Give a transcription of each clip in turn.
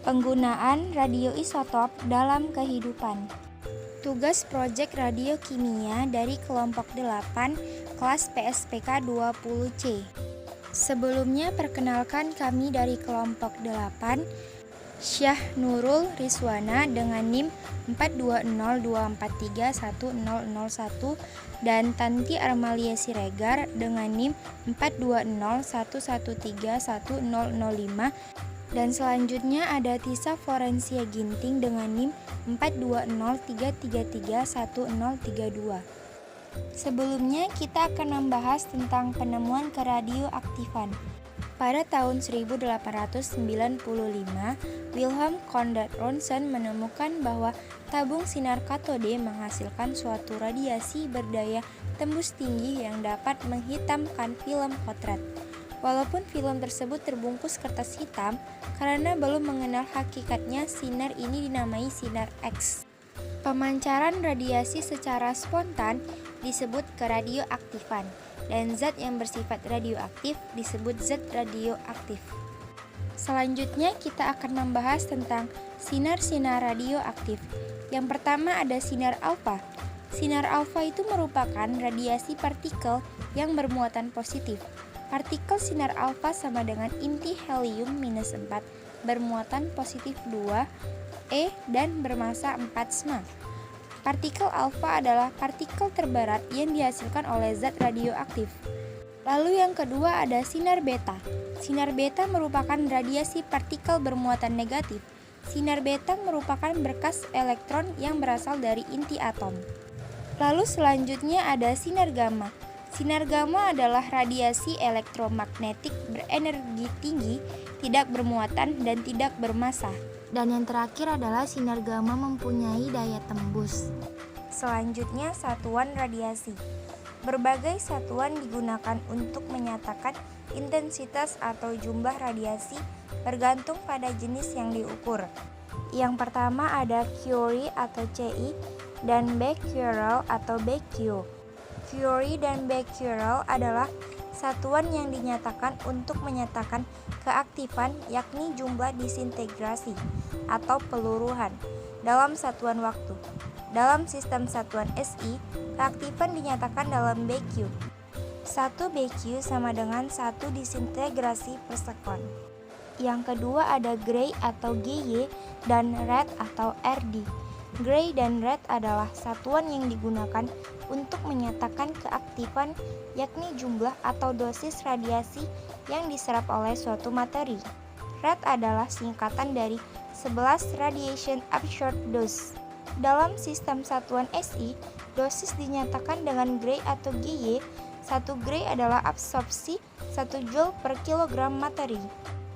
Penggunaan radioisotop dalam kehidupan. Tugas proyek radiokimia dari kelompok 8 kelas PSPK 20C. Sebelumnya perkenalkan kami dari kelompok 8, Syah Nurul Rizwana dengan NIM 4202431001 dan Tanti Armalia Siregar dengan NIM 4201131005. Dan selanjutnya ada Tisa Forensia Ginting dengan NIM 4203331032. Sebelumnya kita akan membahas tentang penemuan keradioaktifan. Pada tahun 1895, Wilhelm Conrad Rontgen menemukan bahwa tabung sinar katode menghasilkan suatu radiasi berdaya tembus tinggi yang dapat menghitamkan film potret. Walaupun film tersebut terbungkus kertas hitam, karena belum mengenal hakikatnya, sinar ini dinamai sinar X. Pemancaran radiasi secara spontan disebut keradioaktifan, dan zat yang bersifat radioaktif disebut zat radioaktif. Selanjutnya kita akan membahas tentang sinar-sinar radioaktif. Yang pertama ada sinar alfa. Sinar alfa itu merupakan radiasi partikel yang bermuatan positif. Partikel sinar alfa sama dengan inti helium-4 bermuatan positif 2 E dan bermassa 4 sma. Partikel alfa adalah partikel terberat yang dihasilkan oleh zat radioaktif. Lalu yang kedua ada sinar beta. Sinar beta merupakan radiasi partikel bermuatan negatif. Sinar beta merupakan berkas elektron yang berasal dari inti atom. Lalu selanjutnya ada sinar gamma. Sinar gamma adalah radiasi elektromagnetik berenergi tinggi, tidak bermuatan dan tidak bermassa. Dan yang terakhir adalah sinar gamma mempunyai daya tembus. Selanjutnya satuan radiasi. Berbagai satuan digunakan untuk menyatakan intensitas atau jumlah radiasi bergantung pada jenis yang diukur. Yang pertama ada Curie atau CI dan Becquerel atau BQ. Curie dan Becquerel adalah satuan yang dinyatakan untuk menyatakan keaktifan, yakni jumlah disintegrasi atau peluruhan dalam satuan waktu. Dalam sistem satuan SI, keaktifan dinyatakan dalam BQ. 1 BQ sama dengan 1 disintegrasi per sekon. Yang kedua ada Gray atau GY dan Red atau RD. Gray dan Red adalah satuan yang digunakan untuk menyatakan keaktifan, yakni jumlah atau dosis radiasi yang diserap oleh suatu materi. Red adalah singkatan dari 11 Radiation Absorbed Dose. Dalam sistem satuan SI, dosis dinyatakan dengan Gray atau GY. 1 Gray adalah absorpsi 1 Joule per kilogram materi.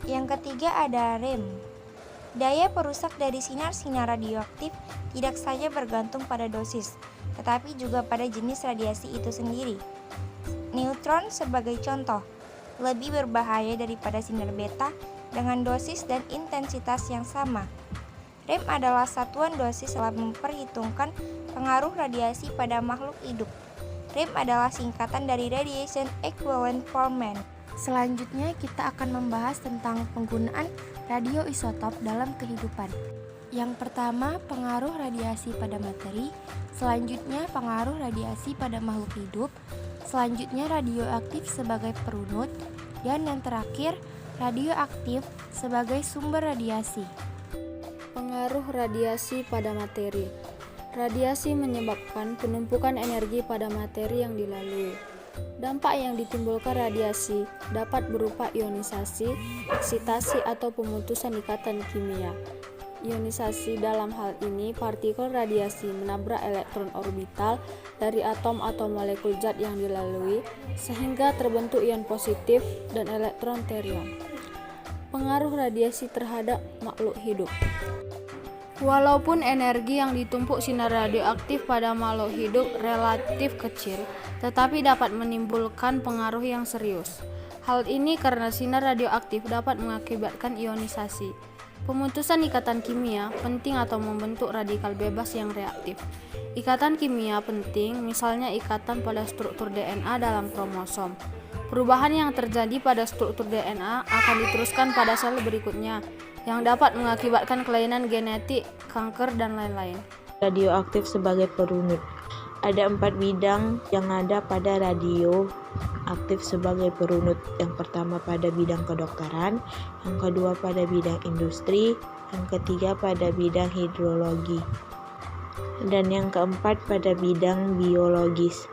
Yang ketiga ada REM. Daya perusak dari sinar-sinar radioaktif tidak saja bergantung pada dosis, tetapi juga pada jenis radiasi itu sendiri. Neutron sebagai contoh, lebih berbahaya daripada sinar beta dengan dosis dan intensitas yang sama. REM adalah satuan dosis setelah memperhitungkan pengaruh radiasi pada makhluk hidup. REM adalah singkatan dari Radiation Equivalent Format. Selanjutnya kita akan membahas tentang penggunaan radioisotop dalam kehidupan. Yang pertama, pengaruh radiasi pada materi. Selanjutnya, pengaruh radiasi pada makhluk hidup. Selanjutnya, radioaktif sebagai perunut. Dan yang terakhir, radioaktif sebagai sumber radiasi. Pengaruh radiasi pada materi. Radiasi menyebabkan penumpukan energi pada materi yang dilalui. Dampak yang ditimbulkan radiasi dapat berupa ionisasi, eksitasi, atau pemutusan ikatan kimia. Ionisasi dalam hal ini partikel radiasi menabrak elektron orbital dari atom atau molekul zat yang dilalui sehingga terbentuk ion positif dan elektron terion. Pengaruh radiasi terhadap makhluk hidup. Walaupun energi yang ditumpuk sinar radioaktif pada makhluk hidup relatif kecil, tetapi dapat menimbulkan pengaruh yang serius. Hal ini karena sinar radioaktif dapat mengakibatkan ionisasi, pemutusan ikatan kimia penting atau membentuk radikal bebas yang reaktif. Ikatan kimia penting misalnya ikatan pada struktur DNA dalam kromosom. Perubahan yang terjadi pada struktur DNA akan diteruskan pada sel berikutnya, yang dapat mengakibatkan kelainan genetik, kanker, dan lain-lain. Radioaktif sebagai perunut. Ada 4 bidang yang ada pada radioaktif sebagai perunut. Yang pertama pada bidang kedokteran, yang kedua pada bidang industri, yang ketiga pada bidang hidrologi, dan yang keempat pada bidang biologis.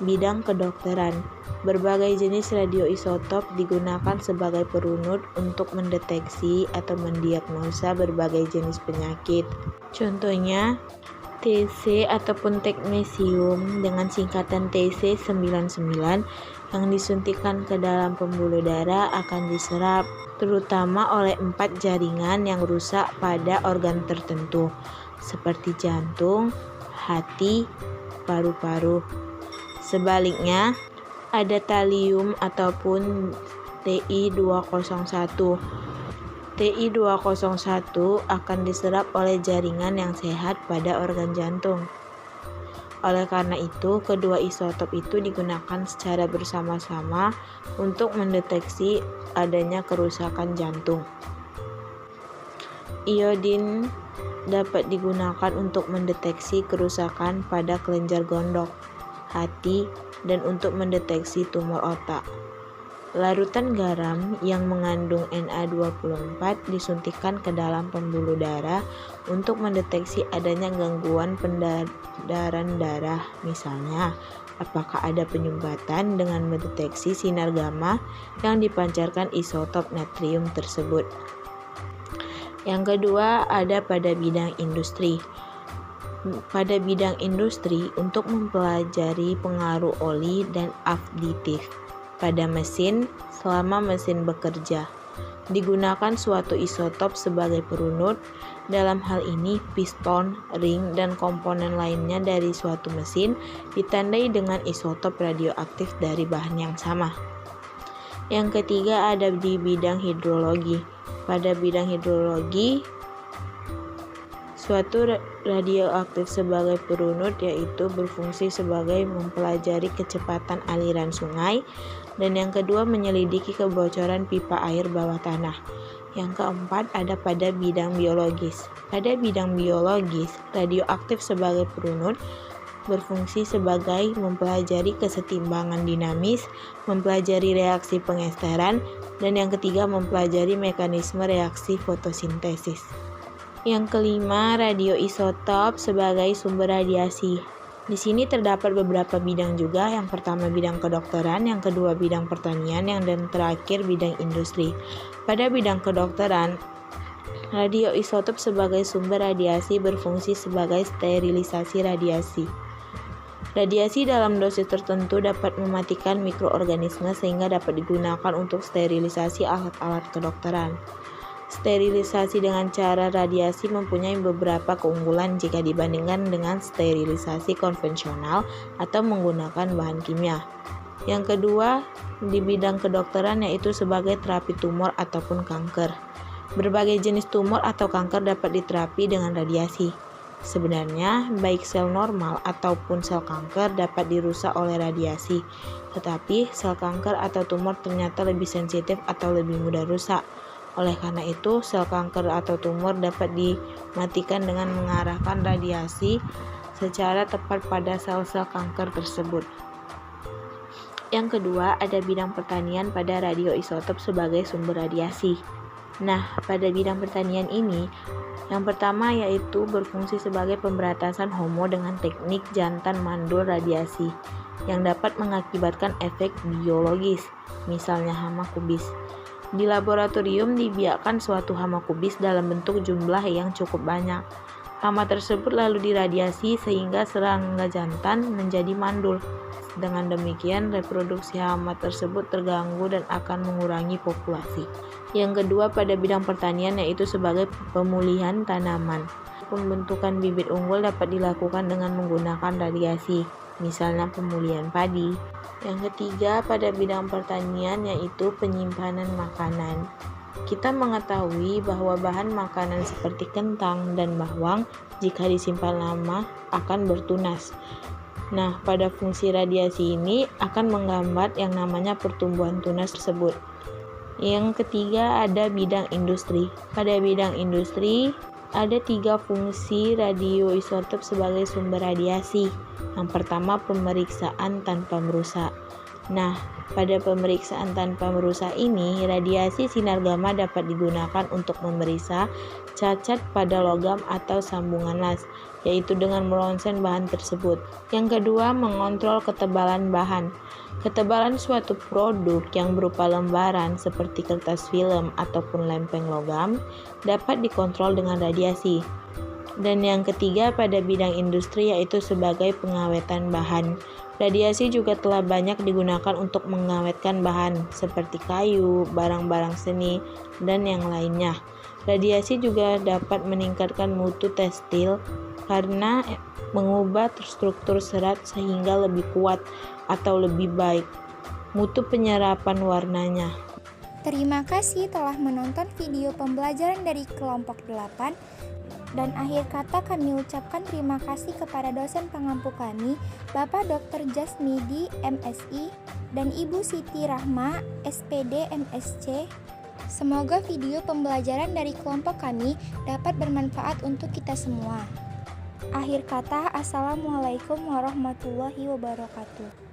Bidang kedokteran. Berbagai jenis radioisotop digunakan sebagai perunut untuk mendeteksi atau mendiagnosa berbagai jenis penyakit. Contohnya, TC ataupun teknesium dengan singkatan TC99 yang disuntikan ke dalam pembuluh darah akan diserap terutama oleh 4 jaringan yang rusak pada organ tertentu seperti jantung, hati, paru-paru. Sebaliknya, ada talium ataupun Ti201. Ti201 akan diserap oleh jaringan yang sehat pada organ jantung. Oleh karena itu, kedua isotop itu digunakan secara bersama-sama untuk mendeteksi adanya kerusakan jantung. Iodin dapat digunakan untuk mendeteksi kerusakan pada kelenjar gondok, hati, dan untuk mendeteksi tumor otak. Larutan garam yang mengandung Na24 disuntikan ke dalam pembuluh darah untuk mendeteksi adanya gangguan pendaran darah, misalnya apakah ada penyumbatan dengan mendeteksi sinar gamma yang dipancarkan isotop natrium tersebut. Yang kedua ada pada bidang industri. Pada bidang industri untuk mempelajari pengaruh oli dan aditif pada mesin selama mesin bekerja. Digunakan suatu isotop sebagai perunut. Dalam hal ini piston, ring, dan komponen lainnya dari suatu mesin ditandai dengan isotop radioaktif dari bahan yang sama. Yang ketiga ada di bidang hidrologi. Pada bidang hidrologi, suatu radioaktif sebagai perunut yaitu berfungsi sebagai mempelajari kecepatan aliran sungai, dan yang kedua menyelidiki kebocoran pipa air bawah tanah. Yang keempat ada pada bidang biologis. Pada bidang biologis, radioaktif sebagai perunut berfungsi sebagai mempelajari kesetimbangan dinamis, mempelajari reaksi pengesteran, dan yang ketiga mempelajari mekanisme reaksi fotosintesis. Yang kelima, radioisotop sebagai sumber radiasi. Di sini terdapat beberapa bidang juga. Yang pertama bidang kedokteran, yang kedua bidang pertanian, dan terakhir bidang industri. Pada bidang kedokteran, radioisotop sebagai sumber radiasi berfungsi sebagai sterilisasi radiasi. Radiasi dalam dosis tertentu dapat mematikan mikroorganisme sehingga dapat digunakan untuk sterilisasi alat-alat kedokteran. Sterilisasi dengan cara radiasi mempunyai beberapa keunggulan jika dibandingkan dengan sterilisasi konvensional atau menggunakan bahan kimia. Yang kedua, di bidang kedokteran yaitu sebagai terapi tumor ataupun kanker. Berbagai jenis tumor atau kanker dapat diterapi dengan radiasi. Sebenarnya, baik sel normal ataupun sel kanker dapat dirusak oleh radiasi, tetapi sel kanker atau tumor ternyata lebih sensitif atau lebih mudah rusak. Oleh karena itu, sel kanker atau tumor dapat dimatikan dengan mengarahkan radiasi secara tepat pada sel-sel kanker tersebut. Yang kedua, ada bidang pertanian pada radioisotop sebagai sumber radiasi. Nah, pada bidang pertanian ini, yang pertama yaitu berfungsi sebagai pemberantasan homo dengan teknik jantan mandul radiasi yang dapat mengakibatkan efek biologis, misalnya hama kubis. Di laboratorium dibiarkan suatu hama kubis dalam bentuk jumlah yang cukup banyak. Hama tersebut lalu diradiasi sehingga serangga jantan menjadi mandul. Dengan demikian, reproduksi hama tersebut terganggu dan akan mengurangi populasi. Yang kedua pada bidang pertanian yaitu sebagai pemulihan tanaman. Pembentukan bibit unggul dapat dilakukan dengan menggunakan radiasi, misalnya pemulihan padi. Yang ketiga pada bidang pertanian yaitu penyimpanan makanan. Kita mengetahui bahwa bahan makanan seperti kentang dan bawang jika disimpan lama akan bertunas. Nah, pada fungsi radiasi ini akan menghambat yang namanya pertumbuhan tunas tersebut. Yang ketiga ada bidang industri. Pada bidang industri ada 3 fungsi radioisotop sebagai sumber radiasi. Yang pertama, pemeriksaan tanpa merusak. Nah, pada pemeriksaan tanpa merusak ini, radiasi sinar gamma dapat digunakan untuk memeriksa cacat pada logam atau sambungan las, yaitu dengan meronsen bahan tersebut. Yang kedua, mengontrol ketebalan bahan. Ketebalan suatu produk yang berupa lembaran seperti kertas film ataupun lempeng logam dapat dikontrol dengan radiasi. Dan yang ketiga pada bidang industri yaitu sebagai pengawetan bahan. Radiasi juga telah banyak digunakan untuk mengawetkan bahan seperti kayu, barang-barang seni, dan yang lainnya. Radiasi juga dapat meningkatkan mutu tekstil karena mengubah struktur serat sehingga lebih kuat atau lebih baik mutu penyerapan warnanya. Terima kasih telah menonton video pembelajaran dari kelompok 8. Dan akhir kata kami ucapkan terima kasih kepada dosen pengampu kami, Bapak Dr. Jasmidi, MSI, dan Ibu Siti Rahma, SPD, MSc. Semoga video pembelajaran dari kelompok kami dapat bermanfaat untuk kita semua. Akhir kata, Assalamualaikum warahmatullahi wabarakatuh.